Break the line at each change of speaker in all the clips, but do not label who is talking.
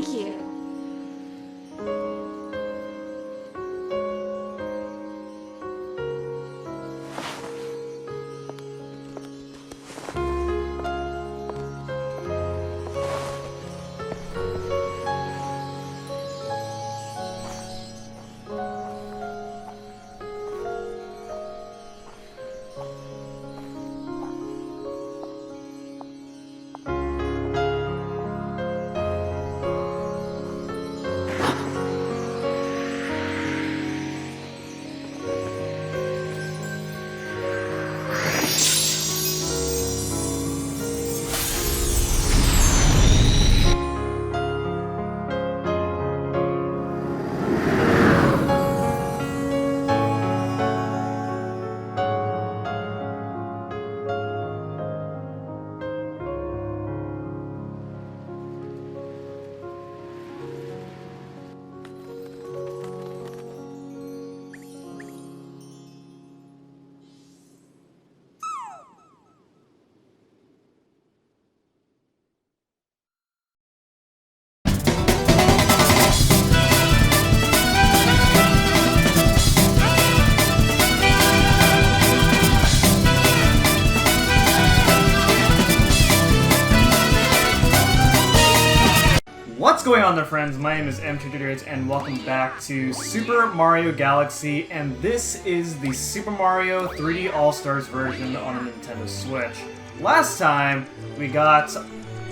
Thank you.
What's going on there, friends? My name is M2Tutorials and welcome back to Super Mario Galaxy, and this is the Super Mario 3D All-Stars version on the Nintendo Switch. Last time, we got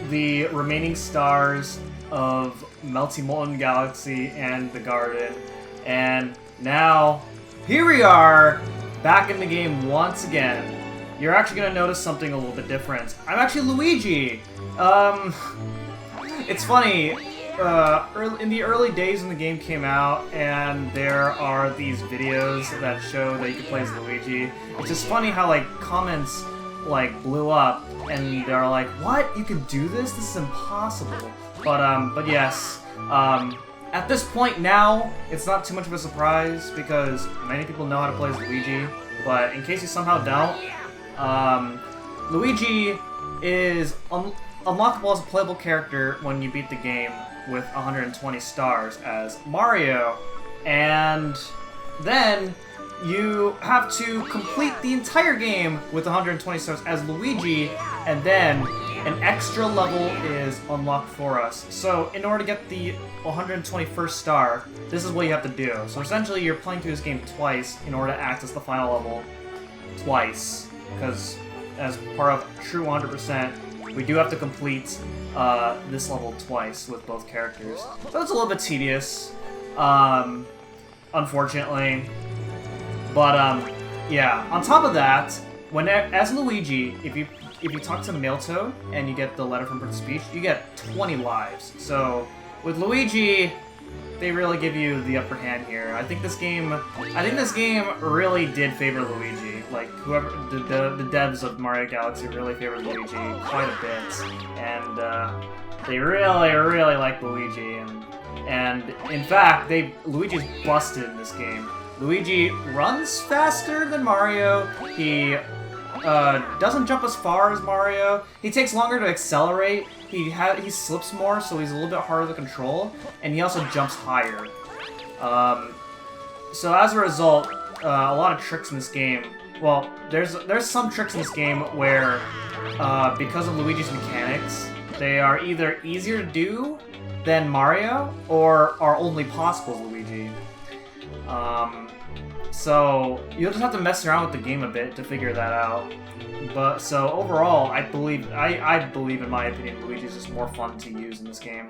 the remaining stars of Melty Molten Galaxy and the Garden, and now, here we are, back in the game once again. You're actually going to notice something a little bit different. I'm actually Luigi! It's funny, in the early days when the game came out, and there are these videos that show that you can play as Luigi, it's just funny how, like, comments, like, blew up, and they're like, what? You can do this? This is impossible. But yes, at this point now, it's not too much of a surprise, because many people know how to play as Luigi, but in case you somehow don't, Luigi is unlockable as a playable character when you beat the game with 120 stars as Mario, and then you have to complete the entire game with 120 stars as Luigi, and then an extra level is unlocked for us. So in order to get the 121st star, this is what you have to do. So essentially you're playing through this game twice in order to access the final level twice, because as part of true 100%, we do have to complete this level twice with both characters. So it's a little bit tedious, unfortunately. But yeah. On top of that, as Luigi, if you talk to Milto and you get the letter from Prince Peach, you get 20 lives. So with Luigi, they really give you the upper hand here. I think this game really did favor Luigi. Like, whoever the devs of Mario Galaxy really favored Luigi quite a bit, and they really like Luigi. And in fact, Luigi's busted in this game. Luigi runs faster than Mario. He doesn't jump as far as Mario. He takes longer to accelerate. He slips more, so he's a little bit harder to control, and he also jumps higher. So as a result, a lot of tricks in this game. Well, there's some tricks in this game where, because of Luigi's mechanics, they are either easier to do than Mario, or are only possible as Luigi. So you'll just have to mess around with the game a bit to figure that out. But so overall, I believe in my opinion, Luigi's just more fun to use in this game,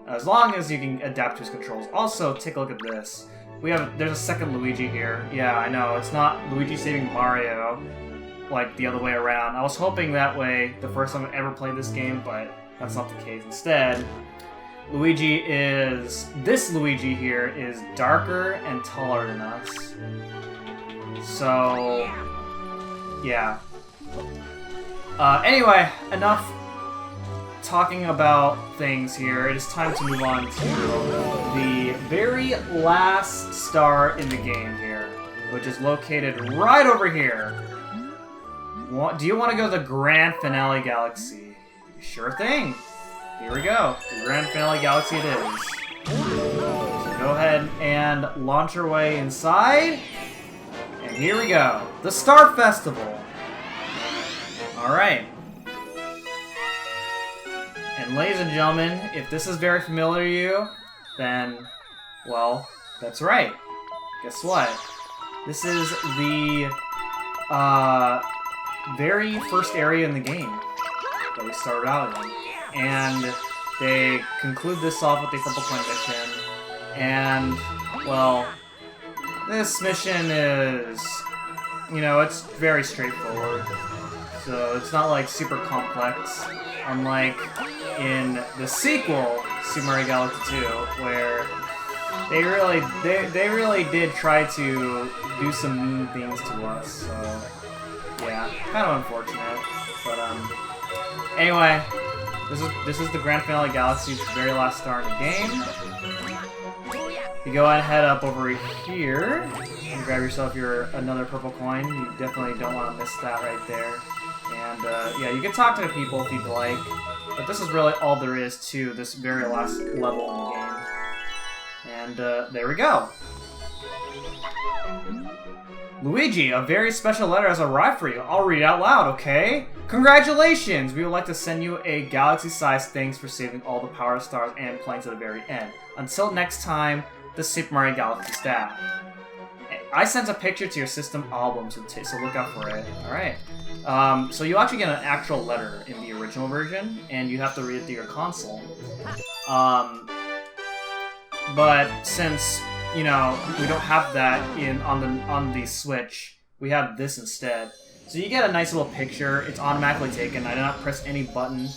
as long as you can adapt to his controls. Also, take a look at this. There's a second Luigi here. Yeah, I know, it's not Luigi saving Mario, like the other way around. I was hoping that way the first time I ever played this game, but that's not the case. Instead, this Luigi here is darker and taller than us. So, yeah. Anyway, enough talking about things here. It is time to move on to the very last star in the game here, which is located right over here. Do you want to go to the Grand Finale Galaxy? Sure thing. here we go. The Grand Finale Galaxy it is. So go ahead and launch our way inside. And here we go. The Star Festival. Alright. And ladies and gentlemen, if this is very familiar to you, then, well, that's right. Guess what? This is the very first area in the game that we started out in. And they conclude this off with the Purple Coin mission. And, well, this mission is, you know, it's very straightforward. So it's not like super complex, unlike in the sequel, Super Mario Galaxy 2, where they really did try to do some mean things to us. So yeah, kind of unfortunate. But anyway, this is the Grand Finale Galaxy's very last star in the game. You go ahead and head up over here and grab yourself another purple coin. You definitely don't want to miss that right there. And yeah, you can talk to the people if you'd like, but this is really all there is to this very last level in the game. And there we go. Luigi, a very special letter has arrived for you. I'll read it out loud, okay? Congratulations! We would like to send you a galaxy-sized thanks for saving all the power stars and playing to the very end. Until next time, the Super Mario Galaxy staff. I sent a picture to your system album, so look out for it. Alright. So you actually get an actual letter in the original version, and you have to read it to your console. But since, you know, we don't have that on the Switch, we have this instead. So you get a nice little picture. It's automatically taken. I did not press any button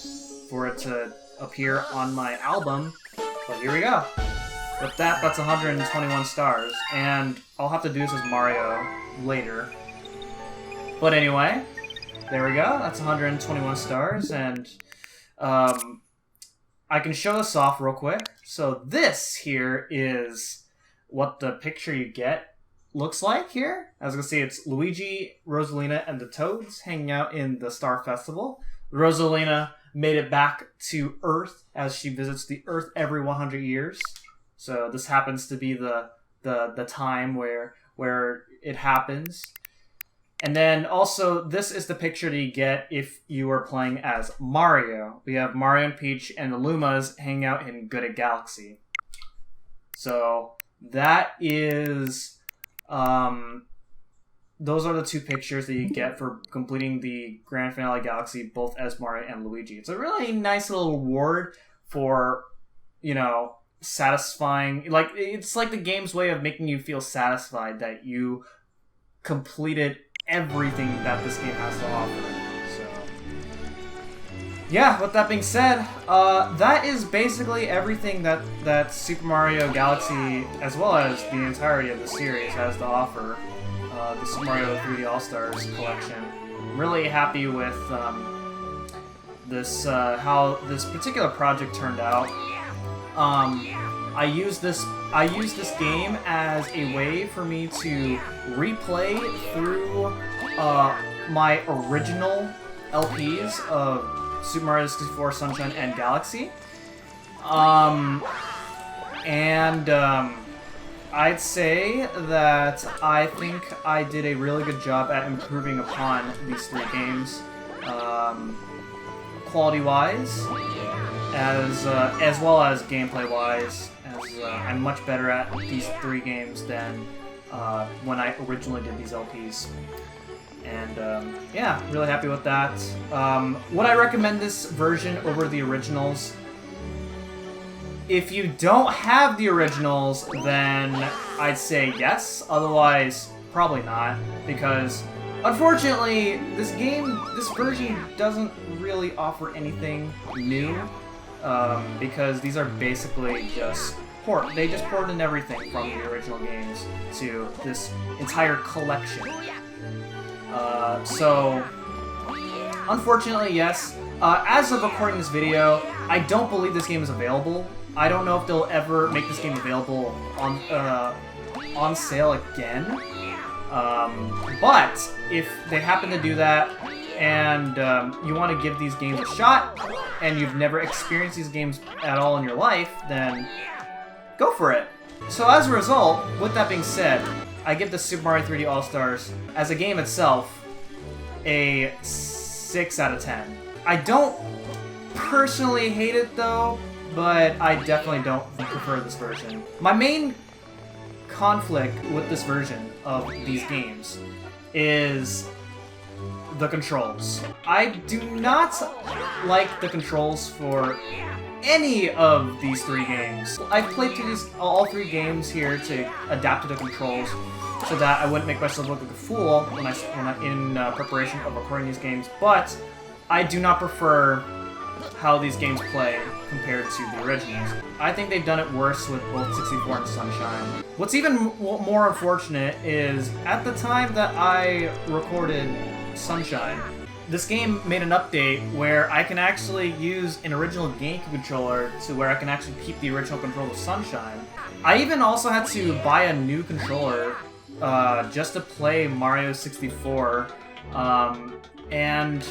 for it to appear on my album, but here we go. With that, that's 121 stars, and I'll have to do this as Mario later. But anyway, there we go. That's 121 stars, and I can show this off real quick. So this here is what the picture you get looks like here. As you can see, it's Luigi, Rosalina, and the Toads hanging out in the Star Festival. Rosalina made it back to Earth as she visits the Earth every 100 years. So this happens to be the time where it happens. And then also, this is the picture that you get if you are playing as Mario. We have Mario and Peach and the Lumas hanging out in Good Galaxy. So that is, those are the two pictures that you get for completing the Grand Finale Galaxy, both as Mario and Luigi. It's a really nice little reward for, you know, satisfying, like, it's like the game's way of making you feel satisfied that you completed everything that this game has to offer. So yeah, with that being said, that is basically everything that Super Mario Galaxy, as well as the entirety of the series, has to offer. The Super Mario 3D All-Stars collection. I'm really happy with this how this particular project turned out. I use this game as a way for me to replay through my original LPs of Super Mario 64, Sunshine, and Galaxy. I'd say that I think I did a really good job at improving upon these three games, quality-wise, as well as gameplay-wise. I'm much better at these three games than when I originally did these LPs. And yeah, really happy with that. Would I recommend this version over the originals? If you don't have the originals, then I'd say yes. Otherwise, probably not. Because, unfortunately, this version doesn't really offer anything new. Because these are basically just they just ported in everything from the original games to this entire collection. So, unfortunately, yes. As of recording this video, I don't believe this game is available. I don't know if they'll ever make this game available on sale again. But if they happen to do that, and you want to give these games a shot, and you've never experienced these games at all in your life, then go for it. So as a result, with that being said, I give the Super Mario 3D All-Stars, as a game itself, a 6 out of 10. I don't personally hate it though, but I definitely don't prefer this version. My main conflict with this version of these games is the controls. I do not like the controls for any of these 3 games. I've played through all 3 games here to adapt to the controls so that I wouldn't make myself look like a fool when I'm in preparation of recording these games, but I do not prefer how these games play compared to the originals. I think they've done it worse with both 64 and Sunshine. What's even more unfortunate is, at the time that I recorded Sunshine, this game made an update where I can actually use an original GameCube controller to where I can actually keep the original control of Sunshine. I even also had to buy a new controller just to play Mario 64. And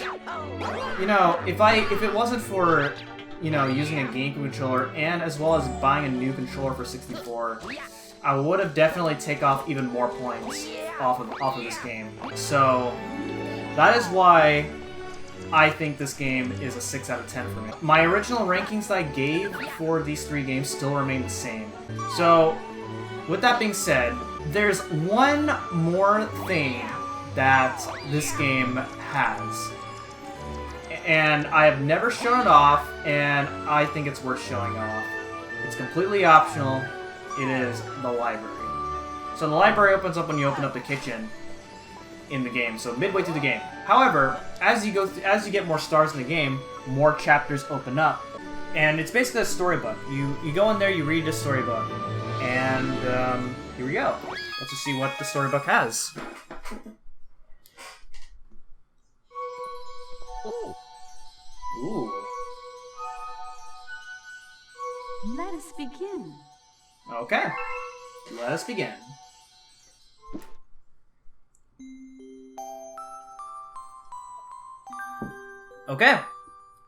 you know, if it wasn't for, you know, using a GameCube controller and as well as buying a new controller for 64, I would have definitely taken off even more points off of this game. So that is why I think this game is a 6 out of 10 for me. My original rankings that I gave for these 3 games still remain the same. So with that being said, there's one more thing that this game has, and I have never shown it off, and I think it's worth showing off. It's completely optional. It is the library. So the library opens up when you open up the kitchen in the game, so midway through the game. However, as you get more stars in the game, more chapters open up, and it's basically a storybook. You go in there, you read the storybook, and here we go. Let's just see what the storybook has. Ooh.
Let us begin.
Okay. Let us begin. Okay.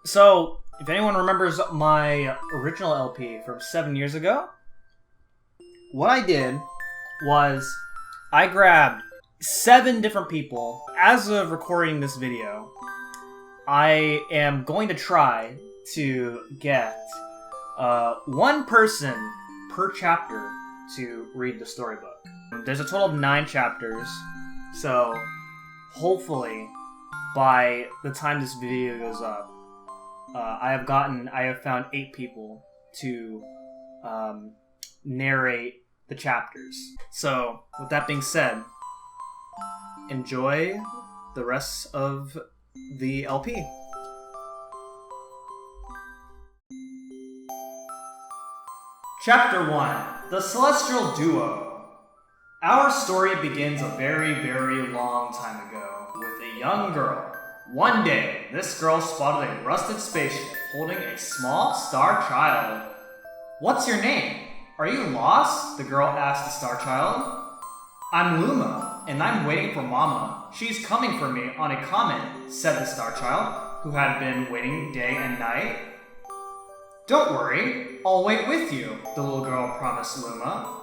So, if anyone remembers my original LP from 7 years ago, what I did was I grabbed 7 different people. As of recording this video, I am going to try to get one person per chapter to read the storybook. There's a total of 9 chapters, so hopefully by the time this video goes up, I have found 8 people to narrate the chapters. So with that being said, enjoy the rest of the LP. Chapter 1. The Celestial Duo. Our story begins a very, very long time ago with a young girl. One day, this girl spotted a rusted spaceship holding a small star child. "What's your name? Are you lost?" the girl asked the star child. "I'm Luma, and I'm waiting for Mama. She's coming for me on a comet," said the star child, who had been waiting day and night. "Don't worry, I'll wait with you," the little girl promised Luma.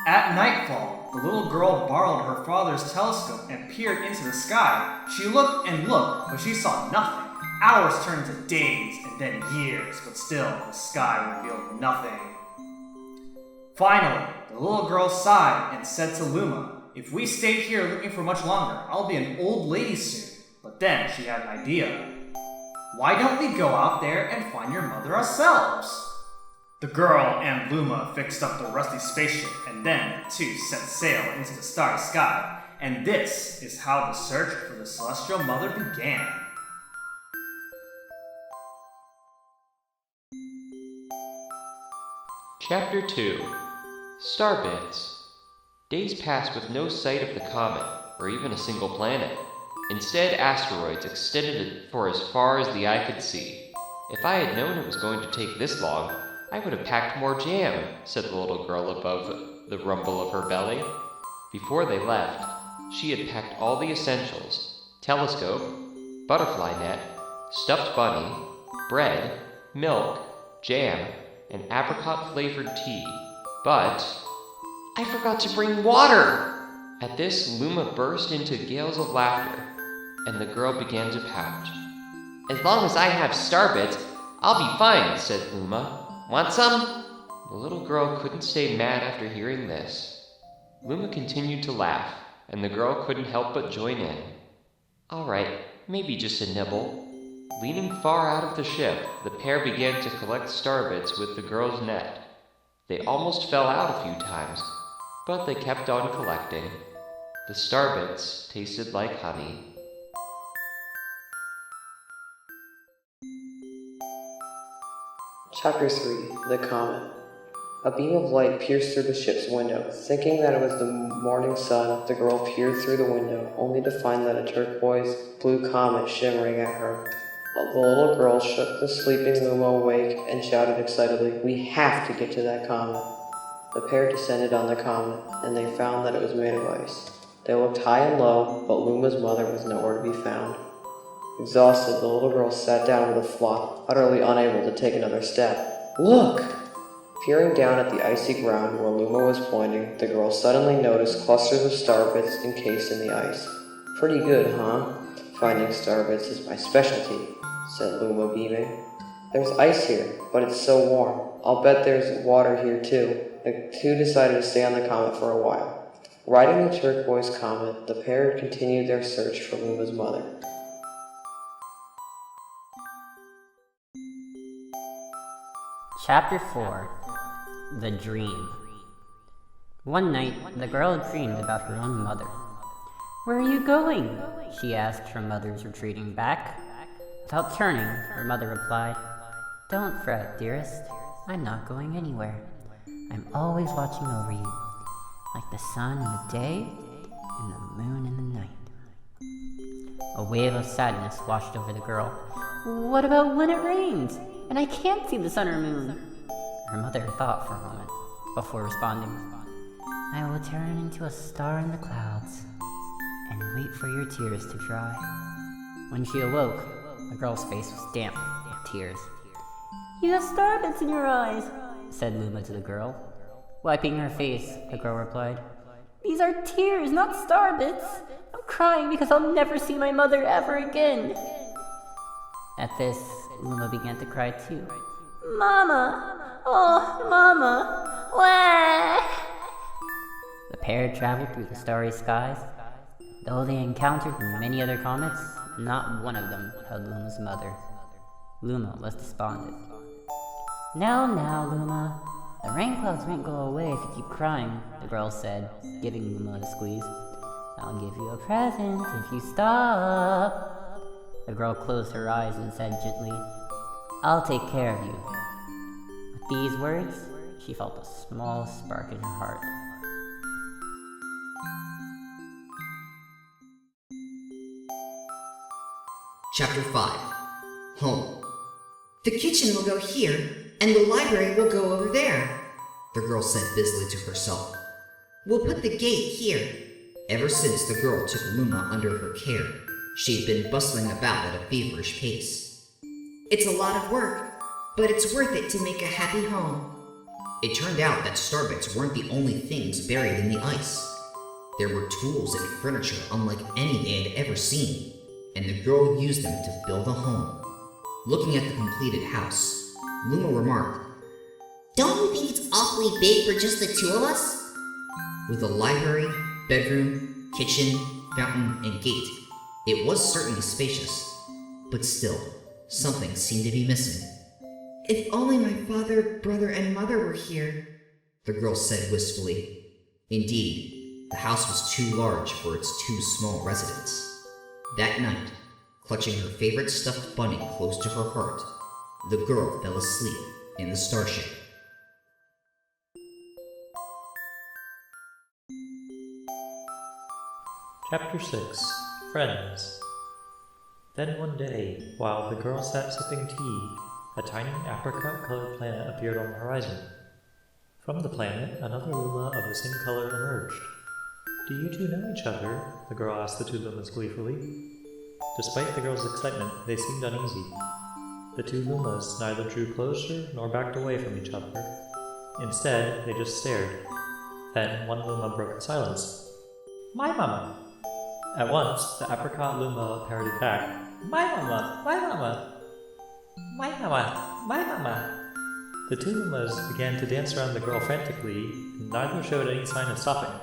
At nightfall, the little girl borrowed her father's telescope and peered into the sky. She looked and looked, but she saw nothing. Hours turned to days and then years, but still the sky revealed nothing. Finally, the little girl sighed and said to Luma, "If we stay here looking for much longer, I'll be an old lady soon." But then she had an idea. "Why don't we go out there and find your mother ourselves?" The girl and Luma fixed up the rusty spaceship, and then the two set sail into the starry sky. And this is how the search for the Celestial Mother began.
Chapter 2. Starbits. Days passed with no sight of the comet, or even a single planet. Instead, asteroids extended for as far as the eye could see. "If I had known it was going to take this long, I would have packed more jam," said the little girl above the rumble of her belly. Before they left, she had packed all the essentials: telescope, butterfly net, stuffed bunny, bread, milk, jam, and apricot-flavored tea. But I forgot to bring water! At this, Luma burst into gales of laughter, and the girl began to pout. As long as I have starbits, I'll be fine, said Luma. Want some? The little girl couldn't stay mad after hearing this. Luma continued to laugh, and the girl couldn't help but join in. All right, maybe just a nibble. Leaning far out of the ship, the pair began to collect starbits with the girl's net. They almost fell out a few times, but they kept on collecting. The starbits tasted like honey.
Chapter 3 The Comet. A beam of light pierced through the ship's window. Thinking that it was the morning sun, the girl peered through the window, only to find that a turquoise blue comet shimmering at her. The little girl shook the sleeping Luma awake and shouted excitedly, "We have to get to that comet." The pair descended on the comet, and they found that it was made of ice. They looked high and low, but Luma's mother was nowhere to be found. Exhausted, the little girl sat down with a flop, utterly unable to take another step. "Look!" Peering down at the icy ground where Luma was pointing, the girl suddenly noticed clusters of starbits encased in the ice. "Pretty good, huh? Finding starbits is my specialty," said Luma, beaming. "There's ice here, but it's so warm. I'll bet there's water here too." The two decided to stay on the comet for a while. Riding the turquoise comet, the pair continued their search for Luma's mother.
Chapter 4 The Dream. One night, the girl dreamed about her own mother. "Where are you going?" she asked her mother's retreating back. Without turning, her mother replied, "Don't fret, dearest. I'm not going anywhere. I'm always watching over you, like the sun in the day and the moon in the night." A wave of sadness washed over the girl. "What about when it rains, and I can't see the sun or moon?" Her mother thought for a moment, before responding, "I will turn into a star in the clouds, and wait for your tears to dry." When she awoke, the girl's face was damp with tears. "You have starbits in your eyes," said Luma to the girl. Wiping her face, the girl replied, "These are tears, not starbits. I'm crying because I'll never see my mother ever again." At this, Luma began to cry too. "Mama! Oh, Mama! Wah!" The pair traveled through the starry skies. Though they encountered many other comets, not one of them held Luma's mother. Luma was despondent. Now, Luma. The rain clouds won't go away if you keep crying," the girl said, giving Luma a squeeze. "I'll give you a present if you stop." The girl closed her eyes and said gently, "I'll take care of you." With these words, she felt a small spark in her heart.
Chapter 5 Home. "The kitchen will go here, and the library will go over there," the girl said busily to herself. "We'll put the gate here." Ever since the girl took Luma under her care, she had been bustling about at a feverish pace. "It's a lot of work, but it's worth it to make a happy home." It turned out that starbits weren't the only things buried in the ice. There were tools and furniture unlike any they had ever seen, and the girl used them to build a home. Looking at the completed house, Luma remarked, "Don't you think it's awfully big for just the two of us?" With a library, bedroom, kitchen, fountain, and gate, it was certainly spacious, but still, something seemed to be missing. "If only my father, brother, and mother were here," the girl said wistfully. Indeed, the house was too large for its two small residents. That night, clutching her favorite stuffed bunny close to her heart, the girl fell asleep in the starship.
Chapter 6 Friends. Then one day, while the girl sat sipping tea, a tiny apricot-colored planet appeared on the horizon. From the planet, another Luma of the same color emerged. "Do you two know each other?" the girl asked the two Lumas gleefully. Despite the girl's excitement, they seemed uneasy. The two Lumas neither drew closer nor backed away from each other. Instead, they just stared. Then one Luma broke the silence. My mama! At once, the apricot Luma parroted back, My mama! My mama! My mama! My mama! The two Lumas began to dance around the girl frantically, and neither showed any sign of stopping.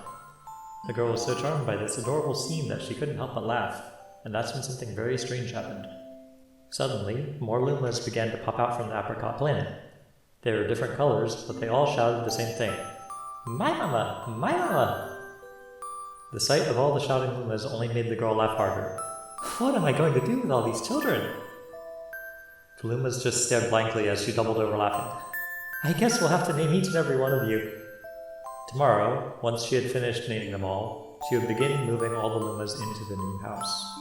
The girl was so charmed by this adorable scene that she couldn't help but laugh, and that's when something very strange happened. Suddenly, more Lumas began to pop out from the apricot planet. They were different colors, but they all shouted the same thing. My mama! My mama! The sight of all the shouting Lumas only made the girl laugh harder. What am I going to do with all these children? The Lumas just stared blankly as she doubled over laughing. I guess we'll have to name each and every one of you. Tomorrow, once she had finished naming them all, she would begin moving all the Lumas into the new house.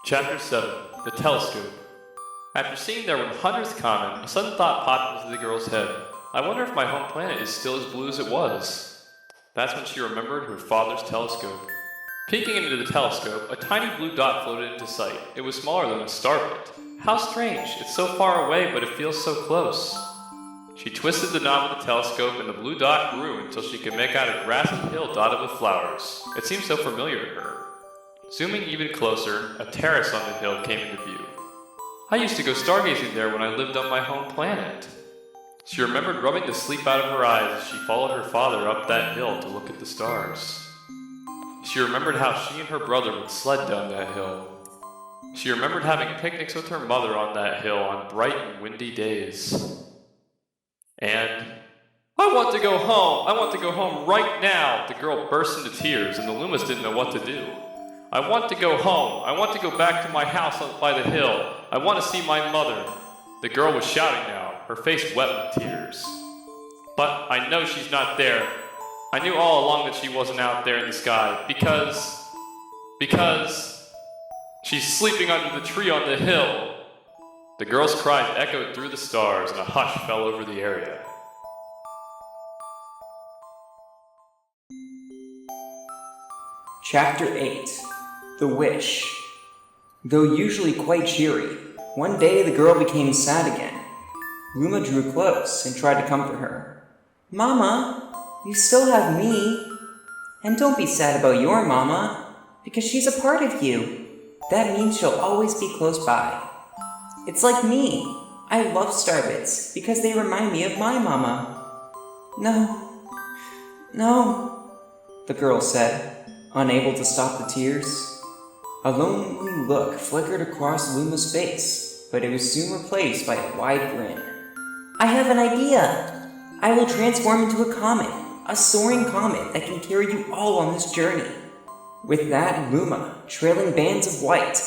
Chapter 7. The Telescope. After seeing their 100th comet, a sudden thought popped into the girl's head. I wonder if my home planet is still as blue as it was. That's when she remembered her father's telescope. Peeking into the telescope, a tiny blue dot floated into sight. It was smaller than a starbit. How strange, it's so far away, but it feels so close. She twisted the knob of the telescope and the blue dot grew until she could make out a grassy hill dotted with flowers. It seemed so familiar to her. Zooming even closer, a terrace on the hill came into view. I used to go stargazing there when I lived on my home planet. She remembered rubbing the sleep out of her eyes as she followed her father up that hill to look at the stars. She remembered how she and her brother would sled down that hill. She remembered having picnics with her mother on that hill on bright and windy days. And, I want to go home! I want to go home right now! The girl burst into tears and the Lumas didn't know what to do. I want to go home! I want to go back to my house up by the hill! I want to see my mother! The girl was shouting now, her face wet with tears. But I know she's not there. I knew all along that she wasn't out there in the sky, because she's sleeping under the tree on the hill. The girl's cries echoed through the stars and a hush fell over the area.
Chapter 8. The Wish. Though usually quite cheery, one day the girl became sad again. Luma drew close and tried to comfort her. Mama, you still have me. And don't be sad about your mama, because she's a part of you. That means she'll always be close by. It's like me. I love starbits because they remind me of my mama. No, the girl said, unable to stop the tears. A lonely look flickered across Luma's face, but it was soon replaced by a wide grin. I have an idea! I will transform into a comet, a soaring comet that can carry you all on this journey. With that, Luma, trailing bands of white,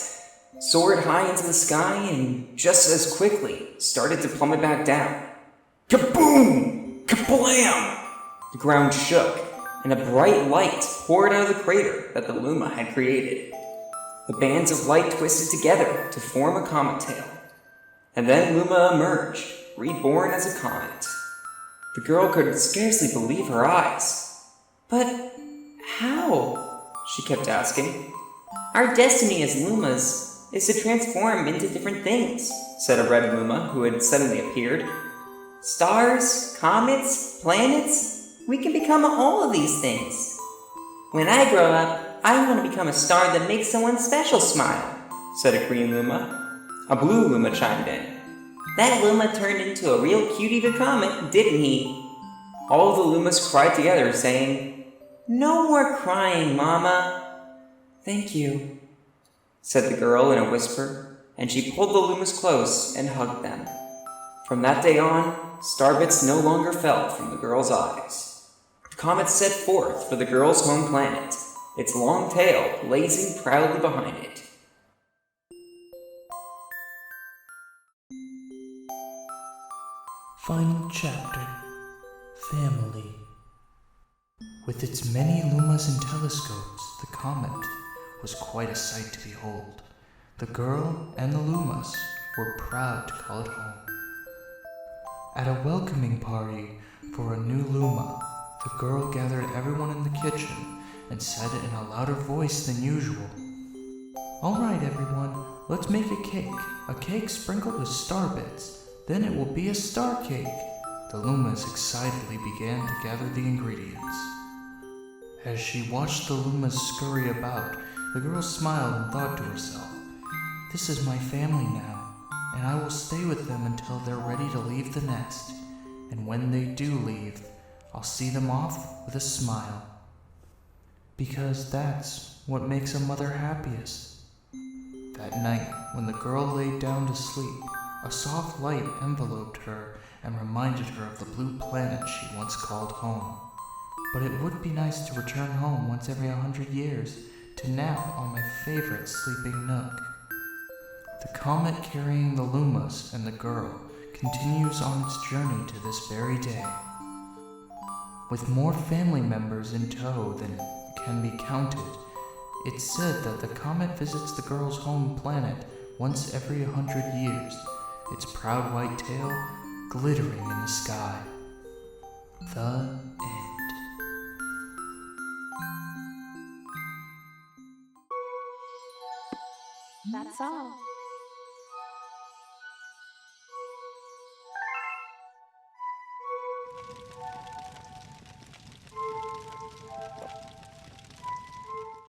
soared high into the sky and just as quickly started to plummet back down. Kaboom! Kablam! The ground shook, and a bright light poured out of the crater that the Luma had created. The bands of light twisted together to form a comet tail. And then Luma emerged, reborn as a comet. The girl could scarcely believe her eyes. But how? She kept asking. Our destiny as Lumas is to transform into different things, said a red Luma who had suddenly appeared. Stars, comets, planets, we can become all of these things. When I grow up, I want to become a star that makes someone special smile, said a green Luma. A blue Luma chimed in. That Luma turned into a real cutie of a comet, didn't he? All the Lumas cried together, saying, No more crying, Mama. Thank you, said the girl in a whisper, and she pulled the Lumas close and hugged them. From that day on, starbits no longer fell from the girl's eyes. The comet set forth for the girl's home planet, its long tail blazing proudly behind it.
Final chapter. Family. With its many lumas and telescopes, the comet was quite a sight to behold. The girl and the lumas were proud to call it home. At a welcoming party for a new luma, the girl gathered everyone in the kitchen and said in a louder voice than usual, Alright, everyone, let's make a cake. A cake sprinkled with star bits. Then it will be a star cake. The Lumas excitedly began to gather the ingredients. As she watched the Lumas scurry about, the girl smiled and thought to herself, "This is my family now, and I will stay with them until they're ready to leave the nest. And when they do leave, I'll see them off with a smile. Because that's what makes a mother happiest." That night, when the girl laid down to sleep, a soft light enveloped her and reminded her of the blue planet she once called home. But it would be nice to return home once every 100 years to nap on my favorite sleeping nook. The comet carrying the Lumas and the girl continues on its journey to this very day. With more family members in tow than can be counted, it's said that the comet visits the girl's home planet once every 100 years, its proud white tail glittering in the sky. The end.
That's all.